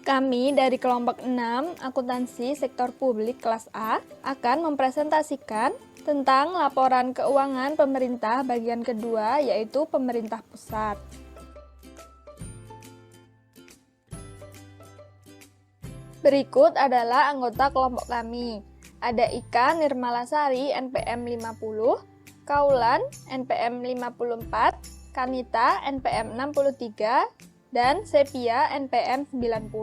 Kami dari kelompok 6 akuntansi sektor publik kelas A akan mempresentasikan tentang laporan keuangan pemerintah bagian kedua, yaitu pemerintah pusat. Berikut adalah anggota kelompok kami. Ada Ika Nirmalasari NPM 50, Kaulan NPM 54, Kanita NPM 63, dan Sepia NPM 90.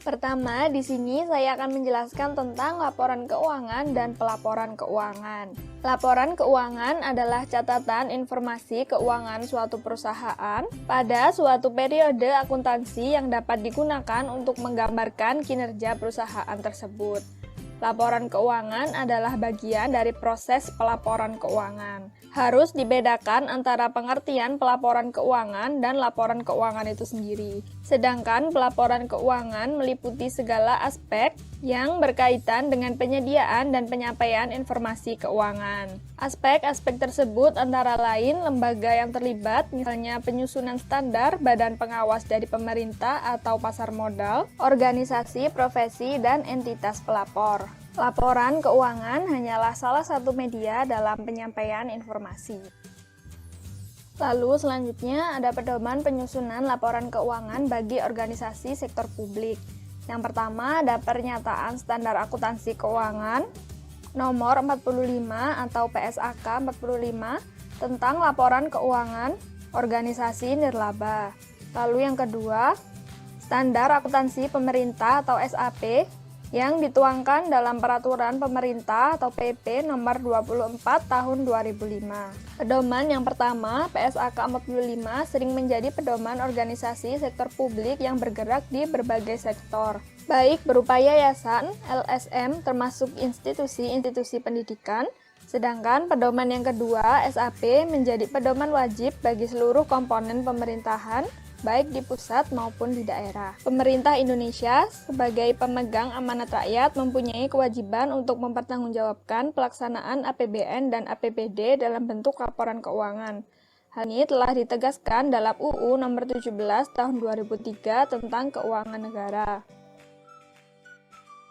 Pertama, di sini saya akan menjelaskan tentang laporan keuangan dan pelaporan keuangan. Laporan keuangan adalah catatan informasi keuangan suatu perusahaan pada suatu periode akuntansi yang dapat digunakan untuk menggambarkan kinerja perusahaan tersebut. Laporan keuangan adalah bagian dari proses pelaporan keuangan. Harus dibedakan antara pengertian pelaporan keuangan dan laporan keuangan itu sendiri. Sedangkan pelaporan keuangan meliputi segala aspek yang berkaitan dengan penyediaan dan penyampaian informasi keuangan. Aspek-aspek tersebut antara lain lembaga yang terlibat, misalnya penyusunan standar, badan pengawas dari pemerintah atau pasar modal, organisasi, profesi, dan entitas pelapor. Laporan keuangan hanyalah salah satu media dalam penyampaian informasi. Lalu selanjutnya ada pedoman penyusunan laporan keuangan bagi organisasi sektor publik. Yang pertama ada pernyataan standar akuntansi keuangan nomor 45 atau PSAK 45 tentang laporan keuangan organisasi nirlaba. Lalu yang kedua, standar akuntansi pemerintah atau SAP yang dituangkan dalam Peraturan Pemerintah atau PP nomor 24 tahun 2005. Pedoman yang pertama, PSAK 45 sering menjadi pedoman organisasi sektor publik yang bergerak di berbagai sektor, baik berupa yayasan, LSM, termasuk institusi-institusi pendidikan. Sedangkan pedoman yang kedua, SAP, menjadi pedoman wajib bagi seluruh komponen pemerintahan, baik di pusat maupun di daerah. Pemerintah Indonesia sebagai pemegang amanat rakyat mempunyai kewajiban untuk mempertanggungjawabkan pelaksanaan APBN dan APBD dalam bentuk laporan keuangan. Hal ini telah ditegaskan dalam UU Nomor 17 Tahun 2003 tentang Keuangan Negara.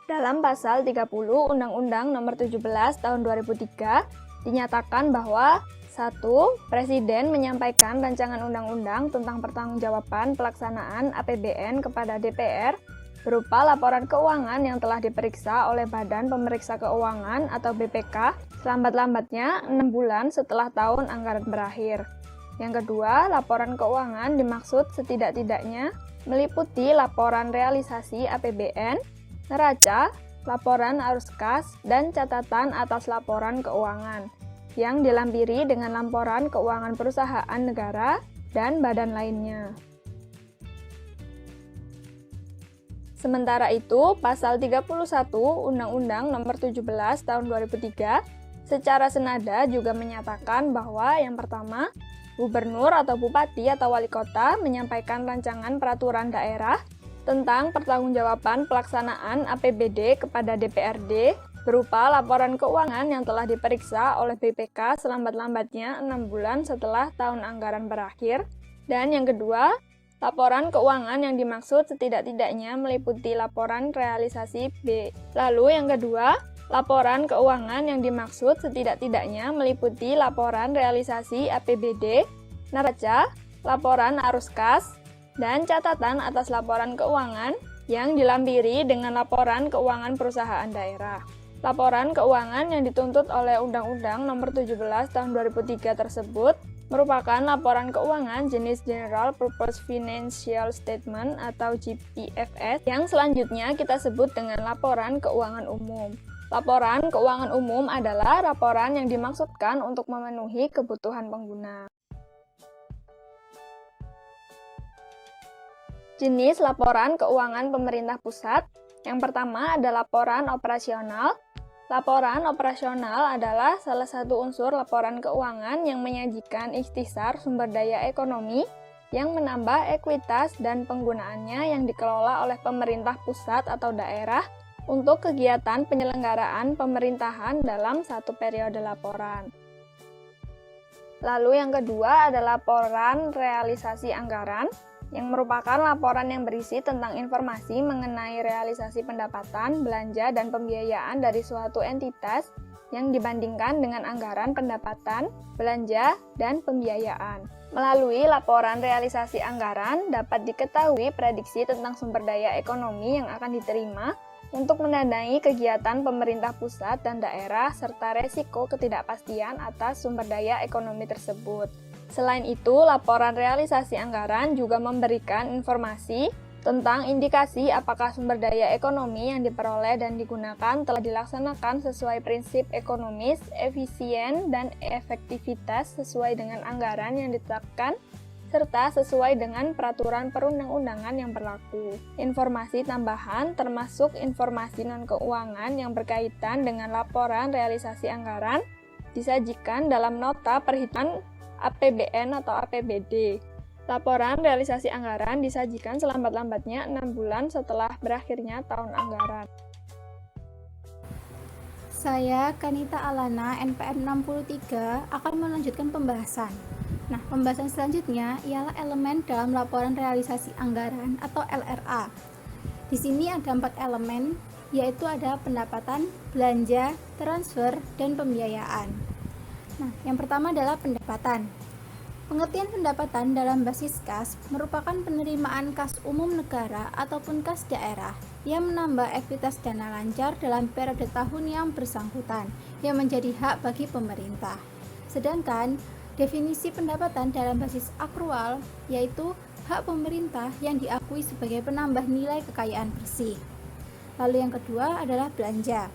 Dalam pasal 30 Undang-Undang Nomor 17 Tahun 2003 dinyatakan bahwa 1. Presiden menyampaikan rancangan undang-undang tentang pertanggungjawaban pelaksanaan APBN kepada DPR berupa laporan keuangan yang telah diperiksa oleh Badan Pemeriksa Keuangan atau BPK selambat-lambatnya 6 bulan setelah tahun anggaran berakhir. Yang kedua, laporan keuangan dimaksud setidak-tidaknya meliputi laporan realisasi APBN, neraca, laporan arus kas, dan catatan atas laporan keuangan yang dilampiri dengan laporan keuangan perusahaan negara dan badan lainnya. Sementara itu, Pasal 31 Undang-Undang Nomor 17 Tahun 2003 secara senada juga menyatakan bahwa yang pertama, gubernur atau bupati atau wali kota menyampaikan rancangan peraturan daerah tentang pertanggungjawaban pelaksanaan APBD kepada DPRD berupa laporan keuangan yang telah diperiksa oleh BPK selambat-lambatnya 6 bulan setelah tahun anggaran berakhir. Dan yang kedua, laporan keuangan yang dimaksud setidak-tidaknya meliputi laporan realisasi B. Lalu yang kedua, laporan keuangan yang dimaksud setidak-tidaknya meliputi laporan realisasi APBD, neraca, laporan arus kas, dan catatan atas laporan keuangan yang dilampiri dengan laporan keuangan perusahaan daerah. Laporan keuangan yang dituntut oleh Undang-Undang Nomor 17 Tahun 2003 tersebut merupakan laporan keuangan jenis General Purpose Financial Statement atau GPFS yang selanjutnya kita sebut dengan laporan keuangan umum. Laporan keuangan umum adalah laporan yang dimaksudkan untuk memenuhi kebutuhan pengguna. Jenis laporan keuangan pemerintah pusat. Yang pertama ada laporan operasional. Laporan operasional adalah salah satu unsur laporan keuangan yang menyajikan ikhtisar sumber daya ekonomi yang menambah ekuitas dan penggunaannya yang dikelola oleh pemerintah pusat atau daerah untuk kegiatan penyelenggaraan pemerintahan dalam satu periode laporan. Lalu yang kedua adalah laporan realisasi anggaran. yang merupakan laporan yang berisi tentang informasi mengenai realisasi pendapatan, belanja, dan pembiayaan dari suatu entitas yang dibandingkan dengan anggaran pendapatan, belanja, dan pembiayaan. Melalui laporan realisasi anggaran, dapat diketahui prediksi tentang sumber daya ekonomi yang akan diterima untuk mendanai kegiatan pemerintah pusat dan daerah serta resiko ketidakpastian atas sumber daya ekonomi tersebut. Selain itu, laporan realisasi anggaran juga memberikan informasi tentang indikasi apakah sumber daya ekonomi yang diperoleh dan digunakan telah dilaksanakan sesuai prinsip ekonomis, efisien, dan efektivitas sesuai dengan anggaran yang ditetapkan, serta sesuai dengan peraturan perundang-undangan yang berlaku. Informasi tambahan termasuk informasi non-keuangan yang berkaitan dengan laporan realisasi anggaran disajikan dalam nota perhitungan APBN atau APBD. Laporan realisasi anggaran disajikan selambat-lambatnya 6 bulan setelah berakhirnya tahun anggaran. Saya, Kanita Alana, NPM 63, akan melanjutkan pembahasan. Nah, pembahasan selanjutnya ialah elemen dalam laporan realisasi anggaran atau LRA. Di sini ada 4 elemen, yaitu ada pendapatan, belanja, transfer, dan pembiayaan. Nah, yang pertama adalah pendapatan. Pengertian pendapatan dalam basis kas merupakan penerimaan kas umum negara ataupun kas daerah yang menambah ekuitas dana lancar dalam periode tahun yang bersangkutan yang menjadi hak bagi pemerintah. Sedangkan definisi pendapatan dalam basis akrual yaitu hak pemerintah yang diakui sebagai penambah nilai kekayaan bersih. Lalu yang kedua adalah belanja.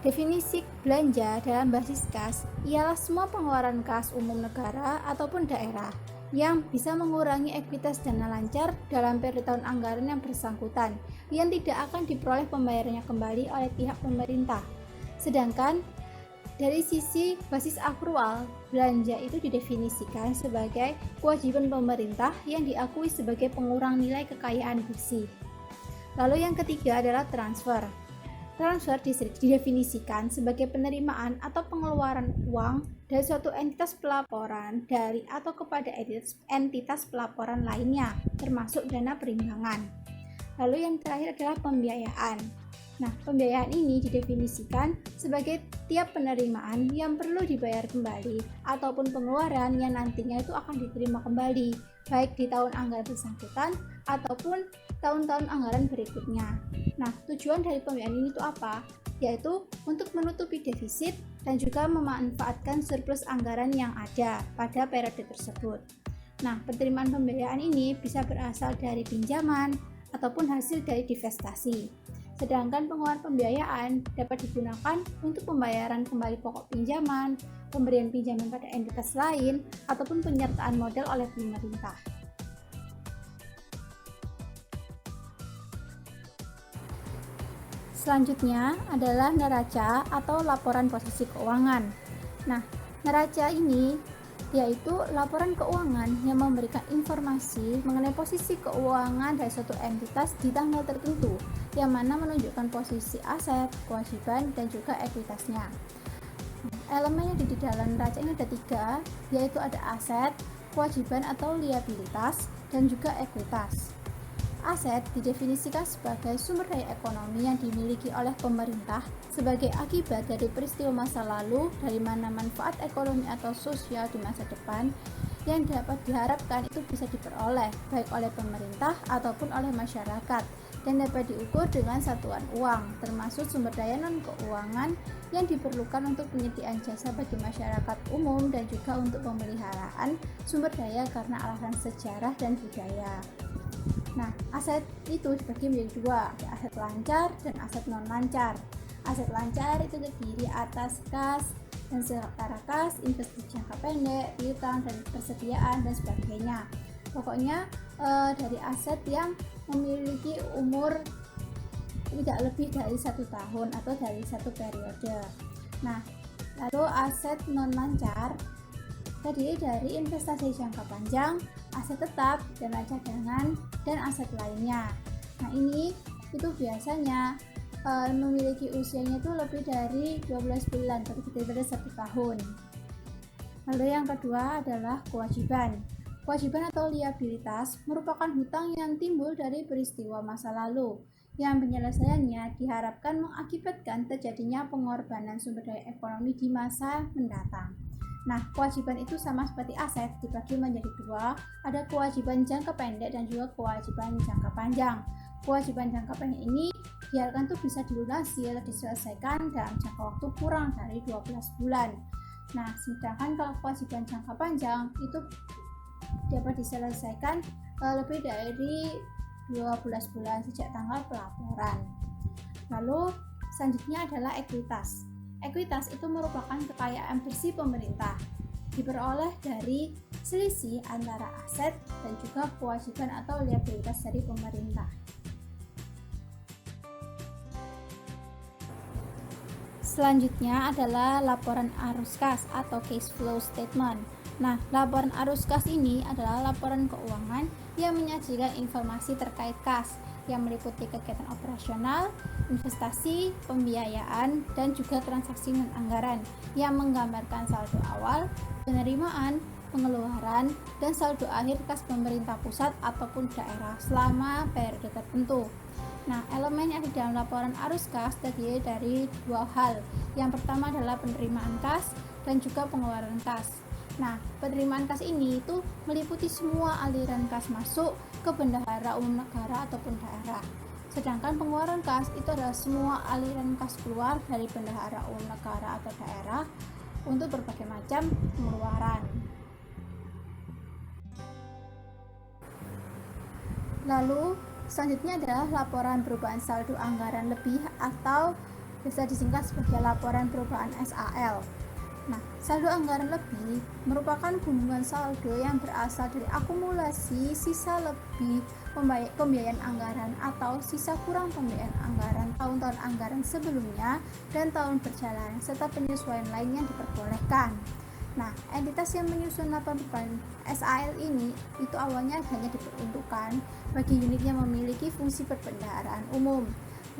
Definisi belanja dalam basis kas ialah semua pengeluaran kas umum negara ataupun daerah yang bisa mengurangi ekuitas dana lancar dalam periode tahun anggaran yang bersangkutan yang tidak akan diperoleh pembayarannya kembali oleh pihak pemerintah. Sedangkan dari sisi basis akrual, belanja itu didefinisikan sebagai kewajiban pemerintah yang diakui sebagai pengurang nilai kekayaan bersih. Lalu yang ketiga adalah transfer. Transfer didefinisikan sebagai penerimaan atau pengeluaran uang dari suatu entitas pelaporan dari atau kepada entitas pelaporan lainnya, termasuk dana perimbangan. Lalu yang terakhir adalah pembiayaan. Nah, pembiayaan ini didefinisikan sebagai tiap penerimaan yang perlu dibayar kembali ataupun pengeluaran yang nantinya itu akan diterima kembali, baik di tahun anggaran bersangkutan ataupun tahun-tahun anggaran berikutnya. Nah, tujuan dari pembiayaan ini itu apa? Yaitu untuk menutupi defisit dan juga memanfaatkan surplus anggaran yang ada pada periode tersebut. Nah, penerimaan pembiayaan ini bisa berasal dari pinjaman ataupun hasil dari divestasi. Sedangkan pengeluaran pembiayaan dapat digunakan untuk pembayaran kembali pokok pinjaman, pemberian pinjaman pada entitas lain, ataupun penyertaan modal oleh pemerintah. Selanjutnya adalah neraca atau laporan posisi keuangan. Nah, neraca ini yaitu laporan keuangan yang memberikan informasi mengenai posisi keuangan dari suatu entitas di tanggal tertentu, yang mana menunjukkan posisi aset, kewajiban, dan juga ekuitasnya. Elemen yang di dalam neraca ini ada 3, yaitu ada aset, kewajiban atau liabilitas, dan juga ekuitas. Aset didefinisikan sebagai sumber daya ekonomi yang dimiliki oleh pemerintah sebagai akibat dari peristiwa masa lalu dari mana manfaat ekonomi atau sosial di masa depan yang dapat diharapkan itu bisa diperoleh baik oleh pemerintah ataupun oleh masyarakat dan dapat diukur dengan satuan uang, termasuk sumber daya non-keuangan yang diperlukan untuk penyediaan jasa bagi masyarakat umum dan juga untuk pemeliharaan sumber daya karena alasan sejarah dan budaya. Nah, aset itu dibagi menjadi 2, ada aset lancar dan aset non-lancar. Aset lancar itu terdiri atas kas dan setara kas, investasi jangka pendek, piutang, dan persediaan, dan sebagainya. Pokoknya dari aset yang memiliki umur tidak lebih dari 1 tahun atau dari 1 periode. Nah, lalu aset non-lancar terdiri dari investasi jangka panjang, aset tetap, dana cadangan, dan aset lainnya. Nah, ini itu biasanya memiliki usianya itu lebih dari 12 bulan, lebih dari 1 tahun. Lalu yang kedua adalah kewajiban. Kewajiban atau liabilitas merupakan hutang yang timbul dari peristiwa masa lalu, yang penyelesaiannya diharapkan mengakibatkan terjadinya pengorbanan sumber daya ekonomi di masa mendatang. Nah, kewajiban itu sama seperti aset, dibagi menjadi dua, ada kewajiban jangka pendek dan juga kewajiban jangka panjang. Kewajiban jangka pendek ini diharapkan tuh bisa dilunasi atau diselesaikan dalam jangka waktu kurang dari 12 bulan. Nah, sedangkan kalau kewajiban jangka panjang itu dapat diselesaikan lebih dari 12 bulan sejak tanggal pelaporan. Lalu selanjutnya adalah ekuitas. Ekuitas itu merupakan kekayaan bersih pemerintah, diperoleh dari selisih antara aset dan juga kewajiban atau liabilitas dari pemerintah. Selanjutnya adalah laporan arus kas atau cash flow statement. Nah, laporan arus kas ini adalah laporan keuangan yang menyajikan informasi terkait kas yang meliputi kegiatan operasional, investasi, pembiayaan, dan juga transaksi non-anggaran yang menggambarkan saldo awal, penerimaan, pengeluaran, dan saldo akhir kas pemerintah pusat ataupun daerah selama periode tertentu. Nah, elemen yang ada di dalam laporan arus kas terdiri dari dua hal. Yang pertama adalah penerimaan kas dan juga pengeluaran kas. Nah, penerimaan kas ini itu meliputi semua aliran kas masuk ke bendahara umum negara ataupun daerah. Sedangkan pengeluaran kas itu adalah semua aliran kas keluar dari bendahara umum negara atau daerah untuk berbagai macam pengeluaran. Lalu selanjutnya adalah laporan perubahan saldo anggaran lebih atau bisa disingkat sebagai laporan perubahan SAL. Nah, saldo anggaran lebih merupakan gunungan saldo yang berasal dari akumulasi sisa lebih pembiayaan anggaran atau sisa kurang pembiayaan anggaran tahun-tahun anggaran sebelumnya dan tahun berjalan serta penyesuaian lainnya diperbolehkan. Nah, entitas yang menyusun laporan perubahan SAL ini itu awalnya hanya diperuntukkan bagi unit yang memiliki fungsi perbendaharaan umum.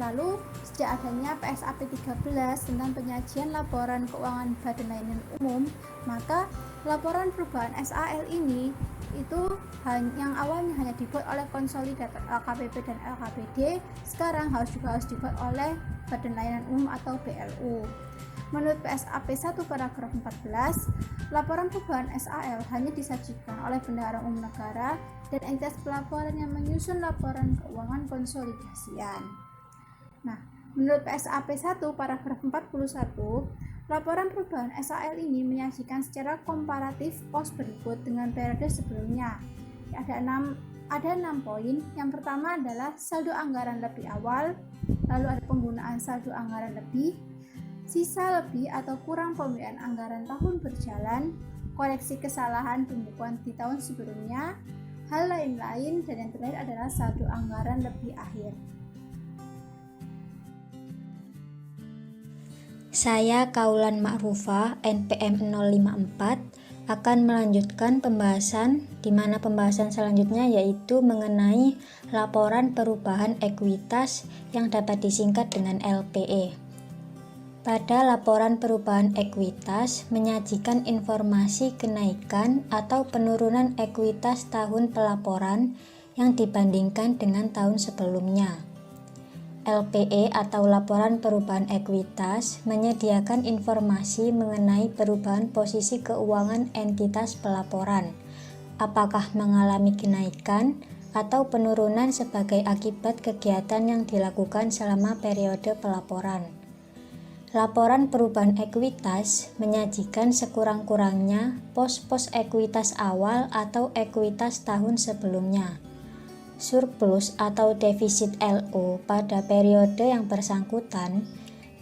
Lalu, sejak adanya PSAP 13 tentang penyajian laporan keuangan Badan Layanan Umum, maka laporan perubahan SAL ini itu yang awalnya hanya dibuat oleh konsolidator LKPP dan LKPD, sekarang harus dibuat oleh Badan Layanan Umum atau BLU. Menurut PSAP 1 paragraf 14, laporan perubahan SAL hanya disajikan oleh Bendahara Umum Negara dan entitas pelaporan yang menyusun laporan keuangan konsolidasian. Nah, menurut PSAP 1 paragraf 41, laporan perubahan SAL ini menyajikan secara komparatif pos berikut dengan periode sebelumnya. Ada 6 poin. Yang pertama adalah saldo anggaran lebih awal, lalu ada penggunaan saldo anggaran lebih, sisa lebih atau kurang pembiayaan anggaran tahun berjalan, koreksi kesalahan pembukuan di tahun sebelumnya, hal lain-lain, dan yang terakhir adalah saldo anggaran lebih akhir. Saya Kaulan Ma'rufah, NPM 054, akan melanjutkan pembahasan di mana pembahasan selanjutnya yaitu mengenai laporan perubahan ekuitas yang dapat disingkat dengan LPE. Pada laporan perubahan ekuitas menyajikan informasi kenaikan atau penurunan ekuitas tahun pelaporan yang dibandingkan dengan tahun sebelumnya. LPE atau laporan perubahan ekuitas menyediakan informasi mengenai perubahan posisi keuangan entitas pelaporan, apakah mengalami kenaikan atau penurunan sebagai akibat kegiatan yang dilakukan selama periode pelaporan. Laporan perubahan ekuitas menyajikan sekurang-kurangnya pos-pos ekuitas awal atau ekuitas tahun sebelumnya, surplus atau defisit LO pada periode yang bersangkutan,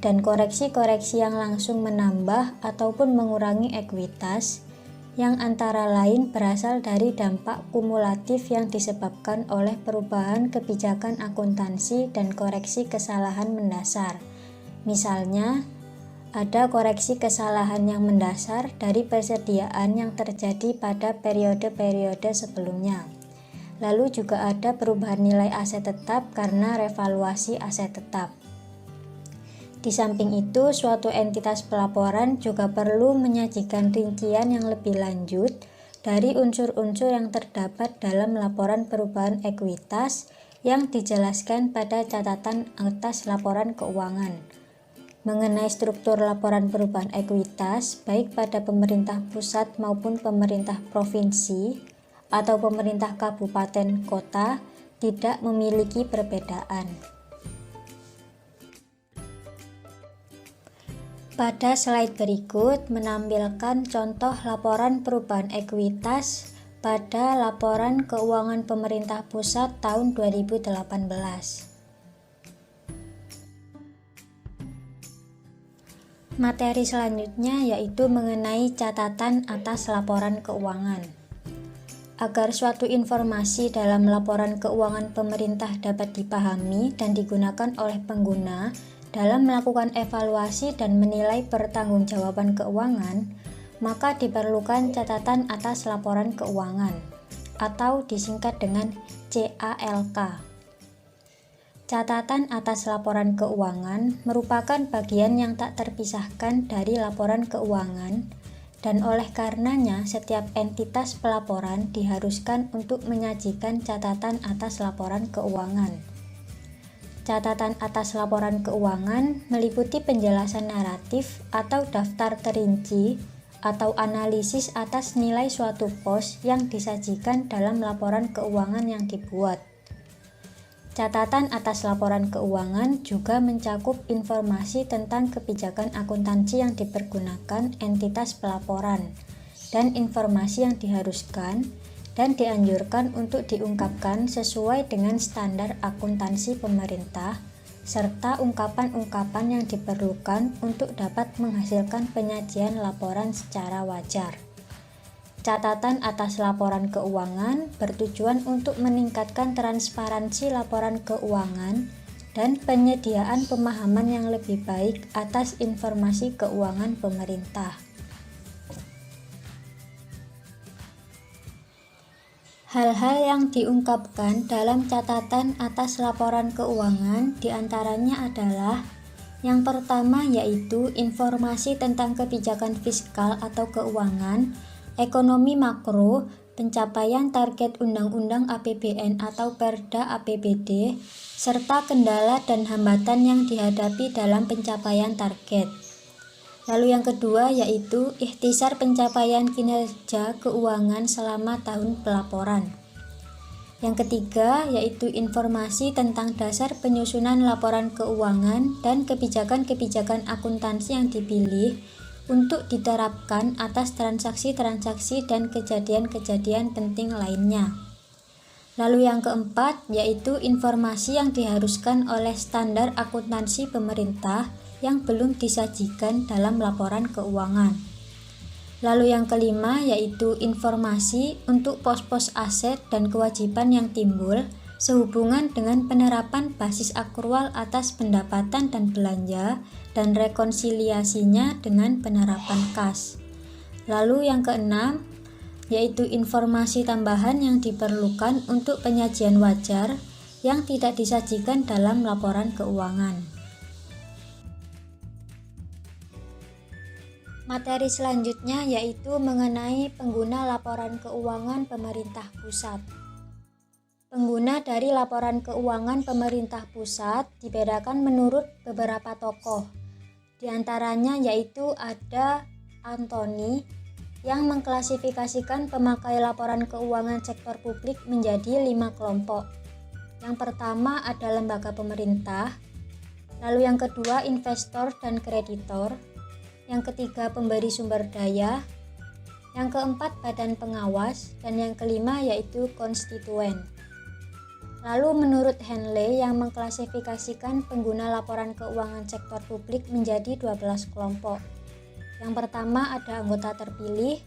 dan koreksi-koreksi yang langsung menambah ataupun mengurangi ekuitas yang antara lain berasal dari dampak kumulatif yang disebabkan oleh perubahan kebijakan akuntansi dan koreksi kesalahan mendasar. Misalnya, ada koreksi kesalahan yang mendasar dari persediaan yang terjadi pada periode-periode sebelumnya. Lalu juga ada perubahan nilai aset tetap karena revaluasi aset tetap. Di samping itu, suatu entitas pelaporan juga perlu menyajikan rincian yang lebih lanjut dari unsur-unsur yang terdapat dalam laporan perubahan ekuitas yang dijelaskan pada catatan atas laporan keuangan. Mengenai struktur laporan perubahan ekuitas, baik pada pemerintah pusat maupun pemerintah provinsi atau pemerintah kabupaten kota, tidak memiliki perbedaan. Pada slide berikut menampilkan contoh laporan perubahan ekuitas pada laporan keuangan pemerintah pusat tahun 2018. Materi selanjutnya yaitu mengenai catatan atas laporan keuangan. Agar suatu informasi dalam laporan keuangan pemerintah dapat dipahami dan digunakan oleh pengguna dalam melakukan evaluasi dan menilai pertanggungjawaban keuangan, maka diperlukan catatan atas laporan keuangan atau disingkat dengan CALK. Catatan atas laporan keuangan merupakan bagian yang tak terpisahkan dari laporan keuangan, dan oleh karenanya setiap entitas pelaporan diharuskan untuk menyajikan catatan atas laporan keuangan. Catatan atas laporan keuangan meliputi penjelasan naratif atau daftar terinci atau analisis atas nilai suatu pos yang disajikan dalam laporan keuangan yang dibuat. Catatan atas laporan keuangan juga mencakup informasi tentang kebijakan akuntansi yang dipergunakan entitas pelaporan dan informasi yang diharuskan dan dianjurkan untuk diungkapkan sesuai dengan standar akuntansi pemerintah, serta ungkapan-ungkapan yang diperlukan untuk dapat menghasilkan penyajian laporan secara wajar. Catatan atas laporan keuangan bertujuan untuk meningkatkan transparansi laporan keuangan dan penyediaan pemahaman yang lebih baik atas informasi keuangan pemerintah. Hal-hal yang diungkapkan dalam catatan atas laporan keuangan diantaranya adalah yang pertama yaitu informasi tentang kebijakan fiskal atau keuangan, ekonomi makro, pencapaian target Undang-Undang APBN atau Perda APBD, serta kendala dan hambatan yang dihadapi dalam pencapaian target. Lalu yang kedua yaitu ikhtisar pencapaian kinerja keuangan selama tahun pelaporan. Yang ketiga yaitu informasi tentang dasar penyusunan laporan keuangan dan kebijakan-kebijakan akuntansi yang dipilih untuk diterapkan atas transaksi-transaksi dan kejadian-kejadian penting lainnya. Lalu yang keempat yaitu informasi yang diharuskan oleh standar akuntansi pemerintah yang belum disajikan dalam laporan keuangan. Lalu yang kelima yaitu informasi untuk pos-pos aset dan kewajiban yang timbul sehubungan dengan penerapan basis akrual atas pendapatan dan belanja dan rekonsiliasinya dengan penerapan kas. Lalu yang keenam yaitu informasi tambahan yang diperlukan untuk penyajian wajar yang tidak disajikan dalam laporan keuangan. Materi selanjutnya yaitu mengenai pengguna laporan keuangan pemerintah pusat. Pengguna dari laporan keuangan pemerintah pusat dibedakan menurut beberapa tokoh. Di antaranya yaitu ada Anthony yang mengklasifikasikan pemakai laporan keuangan sektor publik menjadi 5 kelompok. Yang pertama ada lembaga pemerintah, lalu yang kedua investor dan kreditor, yang ketiga pemberi sumber daya, yang keempat badan pengawas, dan yang kelima yaitu konstituen. Lalu menurut Henley yang mengklasifikasikan pengguna laporan keuangan sektor publik menjadi 12 kelompok. Yang pertama ada anggota terpilih,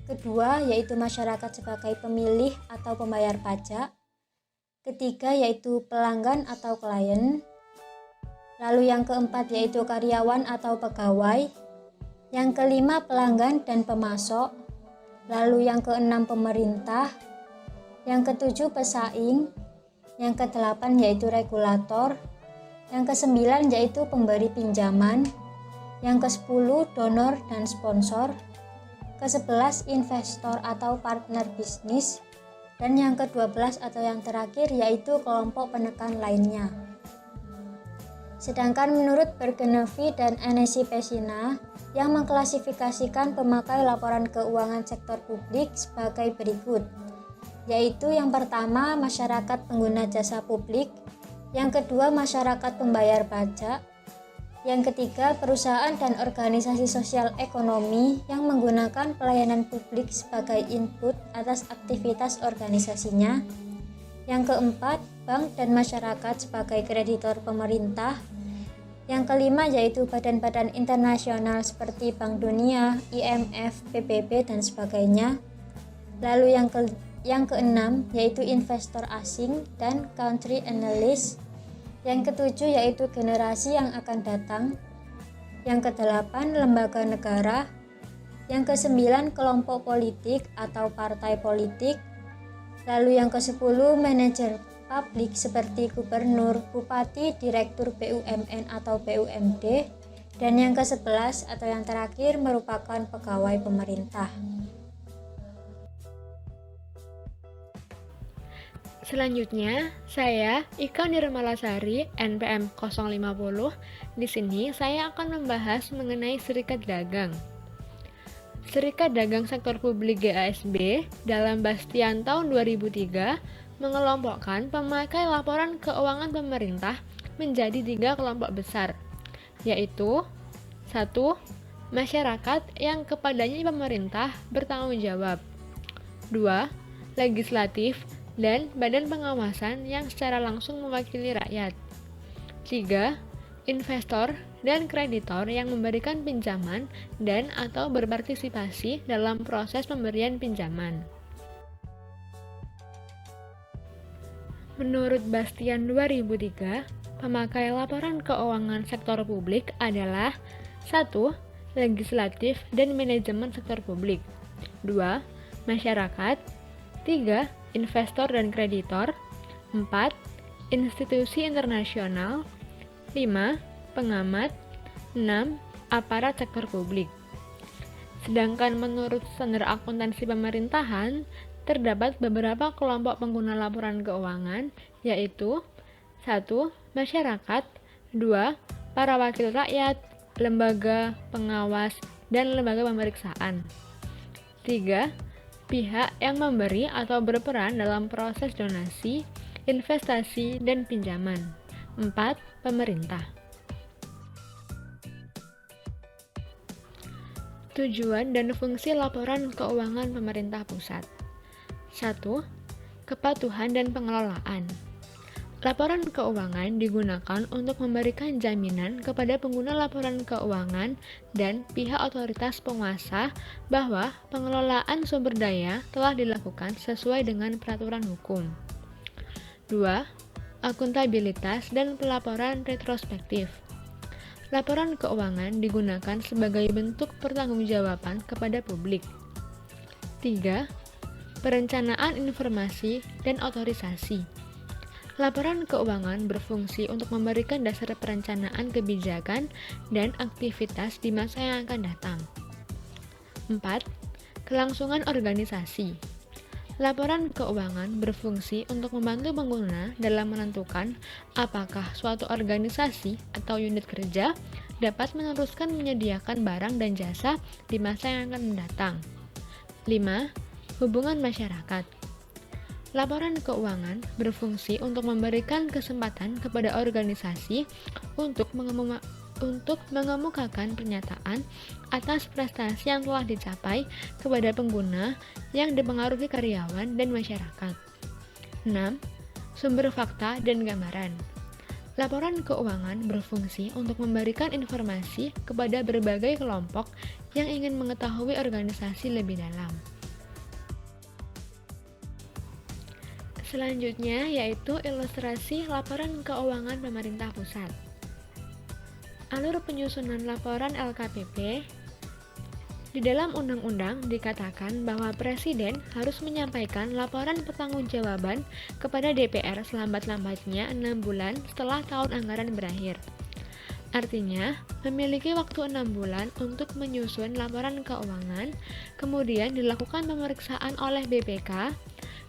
kedua yaitu masyarakat sebagai pemilih atau pembayar pajak, ketiga yaitu pelanggan atau klien, lalu yang keempat yaitu karyawan atau pegawai, yang kelima pelanggan dan pemasok, lalu yang keenam pemerintah, yang ketujuh pesaing, yang kedelapan yaitu regulator, yang kesembilan yaitu pemberi pinjaman, yang ke-10 donor dan sponsor, ke-11 investor atau partner bisnis, dan yang ke-12 atau yang terakhir yaitu kelompok penekan lainnya. Sedangkan menurut Bergenevi dan Anesi Pessina yang mengklasifikasikan pemakai laporan keuangan sektor publik sebagai berikut, yaitu yang pertama masyarakat pengguna jasa publik, yang kedua masyarakat pembayar pajak, yang ketiga perusahaan dan organisasi sosial ekonomi yang menggunakan pelayanan publik sebagai input atas aktivitas organisasinya, yang keempat bank dan masyarakat sebagai kreditor pemerintah, yang kelima yaitu badan-badan internasional seperti Bank Dunia, IMF, PBB dan sebagainya. Lalu yang keenam yaitu investor asing dan country analyst. Yang ketujuh yaitu generasi yang akan datang. Yang kedelapan lembaga negara. Yang kesembilan kelompok politik atau partai politik. Lalu yang kesepuluh manajer publik seperti gubernur, bupati, direktur BUMN atau BUMD. Dan yang ke-11 atau yang terakhir merupakan pegawai pemerintah. Selanjutnya, saya Ika Nirmalasari, NPM 050. Di sini saya akan membahas mengenai serikat dagang. Serikat Dagang Sektor Publik GASB dalam Bastian tahun 2003 mengelompokkan pemakai laporan keuangan pemerintah menjadi 3 kelompok besar, yaitu 1. Masyarakat yang kepadanya pemerintah bertanggung jawab. 2. Legislatif dan badan pengawasan yang secara langsung mewakili rakyat. 3. Investor dan kreditor yang memberikan pinjaman dan atau berpartisipasi dalam proses pemberian pinjaman. Menurut Bastian 2003, pemakai laporan keuangan sektor publik adalah 1. Legislatif dan manajemen sektor publik. 2. Masyarakat. 3. Investor dan kreditor. 4. Institusi internasional. 5. Pengamat. 6. Aparat sektor publik. Sedangkan menurut standar akuntansi pemerintahan, terdapat beberapa kelompok pengguna laporan keuangan, yaitu 1. Masyarakat. 2. Para wakil rakyat, lembaga pengawas, dan lembaga pemeriksaan. 3. Pihak yang memberi atau berperan dalam proses donasi, investasi, dan pinjaman. 4. Pemerintah. Tujuan dan fungsi laporan keuangan pemerintah pusat. 1. Kepatuhan dan pengelolaan. Laporan keuangan digunakan untuk memberikan jaminan kepada pengguna laporan keuangan dan pihak otoritas penguasa bahwa pengelolaan sumber daya telah dilakukan sesuai dengan peraturan hukum. 2. Akuntabilitas dan pelaporan retrospektif. Laporan keuangan digunakan sebagai bentuk pertanggungjawaban kepada publik. 3. Perencanaan informasi dan otorisasi. Laporan keuangan berfungsi untuk memberikan dasar perencanaan kebijakan dan aktivitas di masa yang akan datang. 4. Kelangsungan organisasi. Laporan keuangan berfungsi untuk membantu pengguna dalam menentukan apakah suatu organisasi atau unit kerja dapat meneruskan menyediakan barang dan jasa di masa yang akan mendatang. 5. Hubungan masyarakat. Laporan keuangan berfungsi untuk memberikan kesempatan kepada organisasi untuk mengemukakan pernyataan atas prestasi yang telah dicapai kepada pengguna yang dipengaruhi karyawan dan masyarakat. 6. Sumber fakta dan gambaran. Laporan keuangan berfungsi untuk memberikan informasi kepada berbagai kelompok yang ingin mengetahui organisasi lebih dalam. Selanjutnya yaitu ilustrasi laporan keuangan pemerintah pusat. Alur penyusunan laporan LKPP. Di dalam undang-undang dikatakan bahwa Presiden harus menyampaikan laporan pertanggungjawaban kepada DPR selambat-lambatnya 6 bulan setelah tahun anggaran berakhir. Artinya, memiliki waktu 6 bulan untuk menyusun laporan keuangan, kemudian dilakukan pemeriksaan oleh BPK,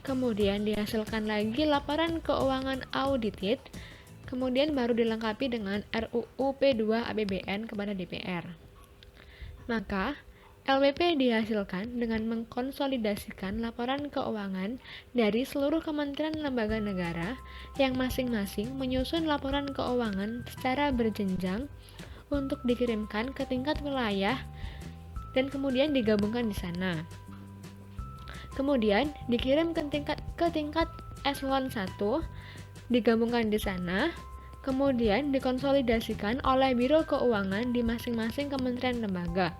kemudian dihasilkan lagi laporan keuangan audited, kemudian baru dilengkapi dengan RUU P2 APBN kepada DPR. Maka, LWP dihasilkan dengan mengkonsolidasikan laporan keuangan dari seluruh kementerian lembaga negara yang masing-masing menyusun laporan keuangan secara berjenjang untuk dikirimkan ke tingkat wilayah dan kemudian digabungkan di sana. Kemudian dikirim ke tingkat eselon 1, digabungkan di sana, kemudian dikonsolidasikan oleh Biro Keuangan di masing-masing kementerian lembaga.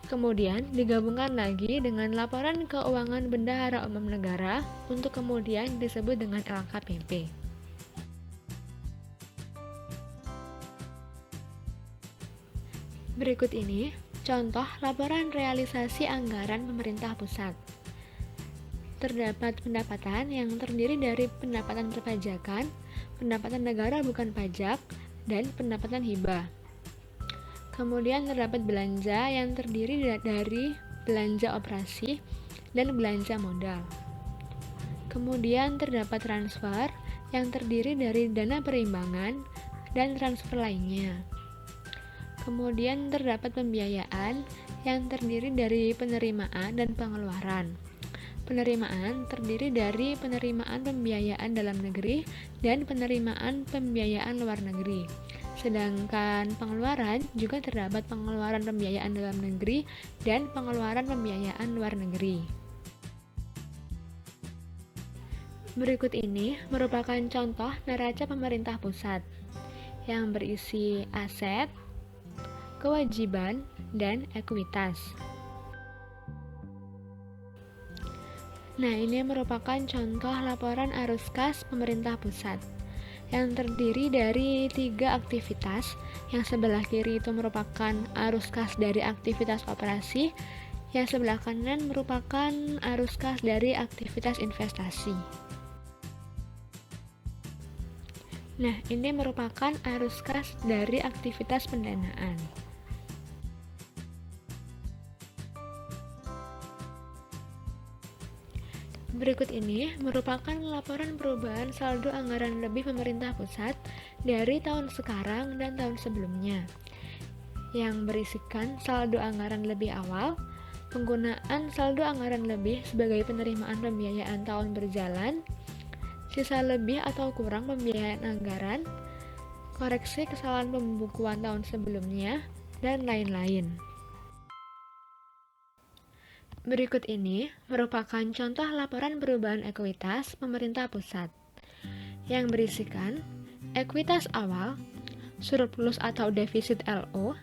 Kemudian digabungkan lagi dengan laporan keuangan Bendahara Umum Negara untuk kemudian disebut dengan LKPP. Berikut ini contoh laporan realisasi anggaran pemerintah pusat. Terdapat pendapatan yang terdiri dari pendapatan perpajakan, pendapatan negara bukan pajak, dan pendapatan hibah. Kemudian terdapat belanja yang terdiri dari belanja operasi dan belanja modal. Kemudian terdapat transfer yang terdiri dari dana perimbangan dan transfer lainnya. Kemudian terdapat pembiayaan yang terdiri dari penerimaan dan pengeluaran. Penerimaan terdiri dari penerimaan pembiayaan dalam negeri dan penerimaan pembiayaan luar negeri. Sedangkan pengeluaran juga terdapat pengeluaran pembiayaan dalam negeri dan pengeluaran pembiayaan luar negeri. Berikut ini merupakan contoh neraca pemerintah pusat yang berisi aset, kewajiban, dan ekuitas. Nah, ini merupakan contoh laporan arus kas pemerintah pusat yang terdiri dari 3 aktivitas. Yang sebelah kiri itu merupakan arus kas dari aktivitas operasi, yang sebelah kanan merupakan arus kas dari aktivitas investasi. Nah, ini merupakan arus kas dari aktivitas pendanaan. Berikut ini merupakan laporan perubahan saldo anggaran lebih pemerintah pusat dari tahun sekarang dan tahun sebelumnya, yang berisikan saldo anggaran lebih awal, penggunaan saldo anggaran lebih sebagai penerimaan pembiayaan tahun berjalan, sisa lebih atau kurang pembiayaan anggaran, koreksi kesalahan pembukuan tahun sebelumnya, dan lain-lain. Berikut ini merupakan contoh laporan perubahan ekuitas pemerintah pusat yang berisikan ekuitas awal, surplus atau defisit LO,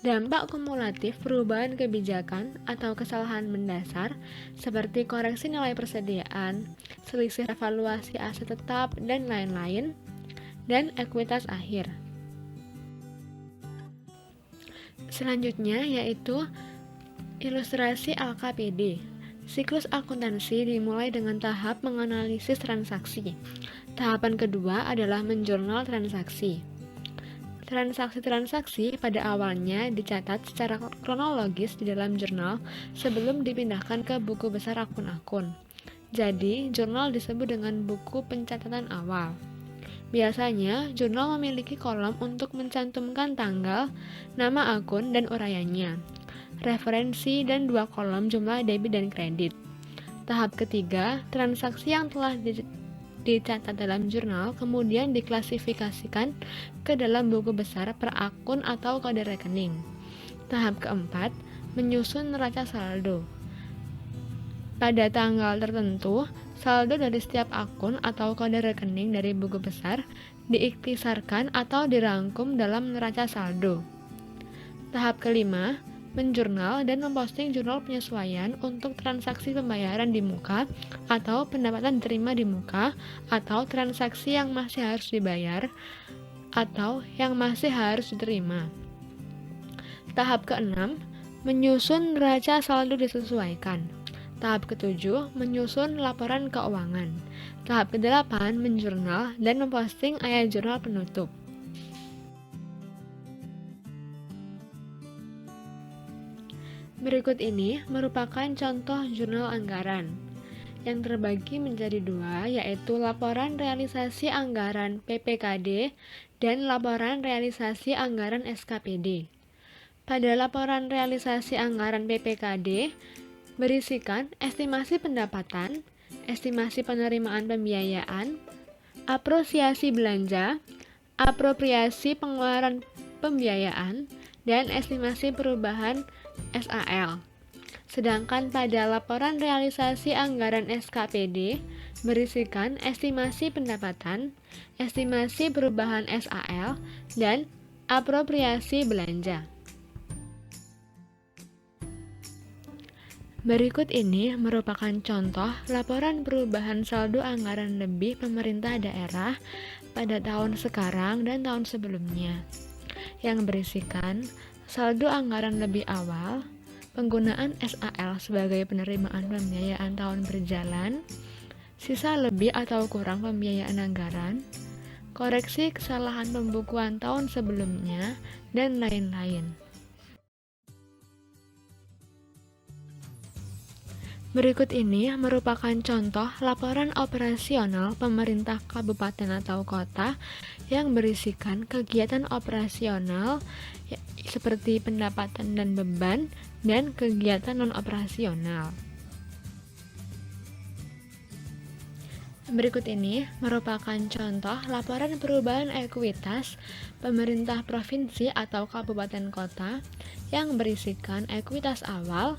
dampak kumulatif perubahan kebijakan atau kesalahan mendasar seperti koreksi nilai persediaan, selisih evaluasi aset tetap, dan lain-lain, dan ekuitas akhir. Selanjutnya yaitu ilustrasi LKPD. Siklus akuntansi dimulai dengan tahap menganalisis transaksi. Tahapan kedua adalah menjurnal transaksi. Transaksi-transaksi pada awalnya dicatat secara kronologis di dalam jurnal sebelum dipindahkan ke buku besar akun-akun. Jadi, jurnal disebut dengan buku pencatatan awal. Biasanya, jurnal memiliki kolom untuk mencantumkan tanggal, nama akun, dan uraiannya, referensi, dan 2 kolom jumlah debit dan kredit. Tahap ketiga, transaksi yang telah dicatat dalam jurnal kemudian diklasifikasikan ke dalam buku besar per akun atau kode rekening. Tahap keempat, menyusun neraca saldo. Pada tanggal tertentu, saldo dari setiap akun atau kode rekening dari buku besar diiktisarkan atau dirangkum dalam neraca saldo. Tahap kelima, menjurnal dan memposting jurnal penyesuaian untuk transaksi pembayaran di muka atau pendapatan diterima di muka atau transaksi yang masih harus dibayar atau yang masih harus diterima. Tahap keenam, menyusun neraca saldo disesuaikan. Tahap ketujuh, menyusun laporan keuangan. Tahap kedelapan, menjurnal dan memposting ayat jurnal penutup. Berikut ini merupakan contoh jurnal anggaran yang terbagi menjadi dua, yaitu laporan realisasi anggaran PPKD dan laporan realisasi anggaran SKPD. Pada laporan realisasi anggaran PPKD berisikan estimasi pendapatan, estimasi penerimaan pembiayaan, apresiasi belanja, apropriasi pengeluaran pembiayaan, dan estimasi perubahan SAL. Sedangkan pada laporan realisasi anggaran SKPD berisikan estimasi pendapatan, estimasi perubahan SAL, dan apropriasi belanja. Berikut ini merupakan contoh laporan perubahan saldo anggaran lebih pemerintah daerah pada tahun sekarang dan tahun sebelumnya, yang berisikan saldo anggaran lebih awal, penggunaan SAL sebagai penerimaan pembiayaan tahun berjalan, sisa lebih atau kurang pembiayaan anggaran, koreksi kesalahan pembukuan tahun sebelumnya, dan lain-lain. Berikut ini merupakan contoh laporan operasional pemerintah kabupaten atau kota yang berisikan kegiatan operasional seperti pendapatan dan beban dan kegiatan non-operasional. Berikut ini merupakan contoh laporan perubahan ekuitas pemerintah provinsi atau kabupaten kota yang berisikan ekuitas awal,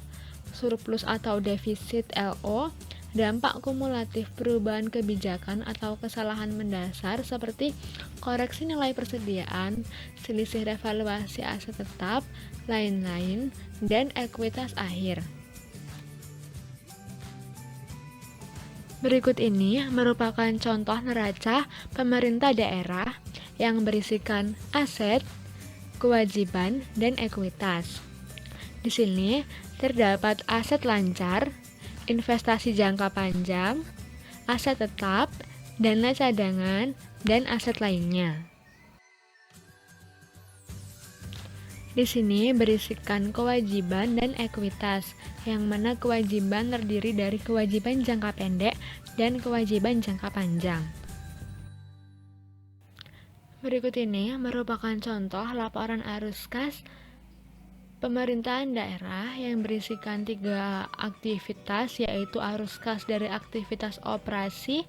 surplus atau defisit LO, dampak kumulatif perubahan kebijakan atau kesalahan mendasar seperti koreksi nilai persediaan, selisih revaluasi aset tetap, lain-lain, dan ekuitas akhir. Berikut ini merupakan contoh neraca pemerintah daerah yang berisikan aset, kewajiban, dan ekuitas. Di sini terdapat aset lancar, investasi jangka panjang, aset tetap, dana cadangan, dan aset lainnya. Di sini berisikan kewajiban dan ekuitas, yang mana kewajiban terdiri dari kewajiban jangka pendek dan kewajiban jangka panjang. Berikut ini merupakan contoh laporan arus kas pemerintahan daerah yang berisikan 3 aktivitas, yaitu arus kas dari aktivitas operasi,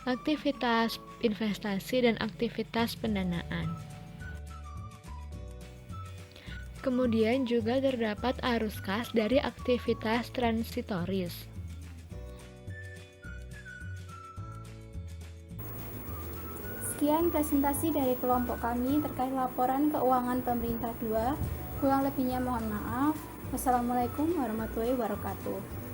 aktivitas investasi, dan aktivitas pendanaan. Kemudian juga terdapat arus kas dari aktivitas transitoris. Sekian presentasi dari kelompok kami terkait laporan keuangan pemerintah 2. Kurang lebihnya mohon maaf. Wassalamualaikum warahmatullahi wabarakatuh.